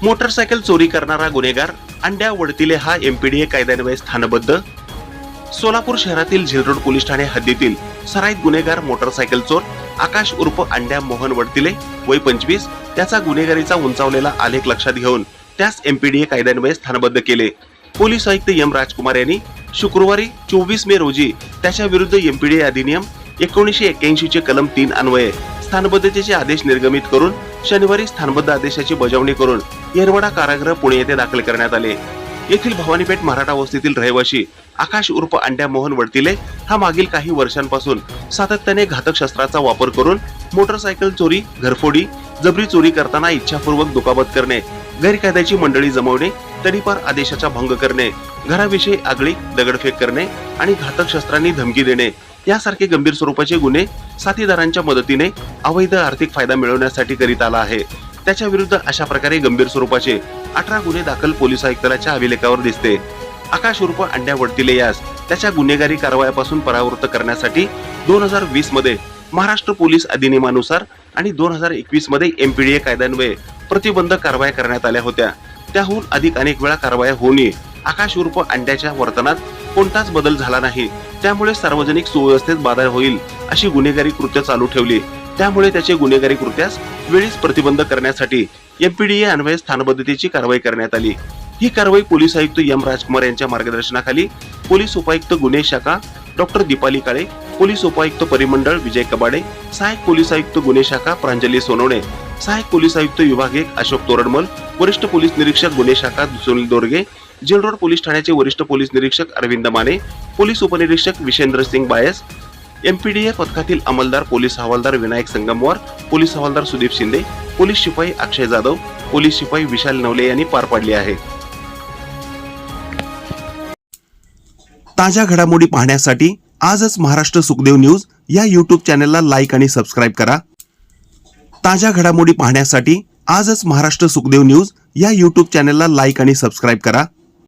Motorcycle चोरी करणारा गुन्हेगार अंड्या वडतिले हा एमपीडीए कायद्यान्वये स्थानबद्ध। सोलापूर शहरातील झिलरोड पोलीस ठाणे हद्दीतील सराईत गुन्हेगार मोटरसायकल चोर आकाश उर्फ अंड्या मोहन वडतिले वय 25 त्याचा गुन्हेगारीचा उंचावलेला आलेख लक्षात घेऊन त्यास एमपीडीए कायद्यान्वये स्थानबद्ध केले। पोलीस आयुक्त एम राजकुमार यांनी शुक्रवारी 24 मे रोजी त्याच्या विरुद्ध एमपीडीए अधिनियम 1981 चे कलम 3 अन्वये स्थानबद्धतेचे आदेश निर्गमित करून शनिवारी स्थानबद्ध आदेशाची बजावणी करून येरवडा कारागृह पुणे येथे दाखल करण्यात आले। येथील भवानीपेठ मराठा वस्तीतील रहिवासी आकाश उर्फ अंड्या मोहन वडतिले हा मागील काही वर्षांपासून सातत्याने घातक शस्त्राचा वापर करून मोटरसायकल चोरी, घरफोडी, जबरी चोरी करताना इच्छापूर्वक दुखापत करणे, गैरकायद्याची मंडळी जमवणे, तडीपार आदेशाचा भंग करणे, घराविषयी आगळीक, दगडफेक करणे आणि घातक शस्त्रांनी धमकी देणे यासारखे गंभीर स्वरूपाचे गुन्हे साथीदारांच्या मदतीने अवैध आर्थिक फायदा मिळवण्यासाठी करीत आला आहे। त्याच्या विरुद्ध अशा प्रकारे गंभीर स्वरूपाचे 18 गुन्हे दाखल पोलीस आयुक्तालयाच्या अभिलेखावर दिसते। आकाश उर्फ अंड्या वडतिले यास त्याच्या गुन्हेगारी कारवायापासून परावृत्त करण्यासाठी 2020 मध्ये महाराष्ट्र पोलीस अधिनियमानुसार आणि 2021 मध्ये एमपीडीए कायद्यान्वये प्रतिबंधक कारवाया करण्यात आल्या होत्या। त्याहून अधिक अनेक वेळा कारवाया होऊनही आकाश उर्फ अंड्याच्या वर्तनात कोणताच बदल झाला नाही। त्यामुळे सार्वजनिक सुव्यवस्थेत बाधा होईल अशी गुन्हेगारी कृत्य चालू ठेवली। त्यामुळे त्याचे गुन्हेगारी कृत्यास वेळीच प्रतिबंध करण्यासाठी एमपीडीए अन्वये स्थानबद्धतेची कारवाई करण्यात आली। ही कारवाई पोलीस आयुक्त एम राजकुमार यांच्या मार्गदर्शनाखाली पोलीस उपायुक्त गुन्हे शाखा डॉक्टर दीपाली काळे, पोलीस उपायुक्त परिमंडळ विजय कबाडे, सहाय्यक पोलीस आयुक्त गुन्हे शाखा प्रांजली सोनवणे, सहाय्यक पोलीस आयुक्त विभाग 1 अशोक तोरडमल, वरिष्ठ पोलीस निरीक्षक गुन्हे शाखा सुनील दोरगे, जेलरोड पोलीस ठाण्याचे वरिष्ठ पोलीस निरीक्षक अरविंद माने, पोलीस उपनिरीक्षक विशेंद्र सिंग बायस, एमपीडीए पथकातील अंमलदार पोलीस हवालदार विनायक संगमवार, पोलीस हवालदार सुदीप शिंदे, पोलीस शिपाई अक्षय जाधव, पोलीस शिपाई विशाल नवले यांनी पार पाडली आहे। ताज्या घडामोडी पाहण्यासाठी आजच महाराष्ट्र सुखदेव न्यूज या YouTube चॅनलला लाईक आणि सबस्क्राईब करा। ताज्या घडामोडी पाहण्यासाठी आजच महाराष्ट्र सुखदेव न्यूज या YouTube चॅनलला लाईक आणि सबस्क्राईब करा।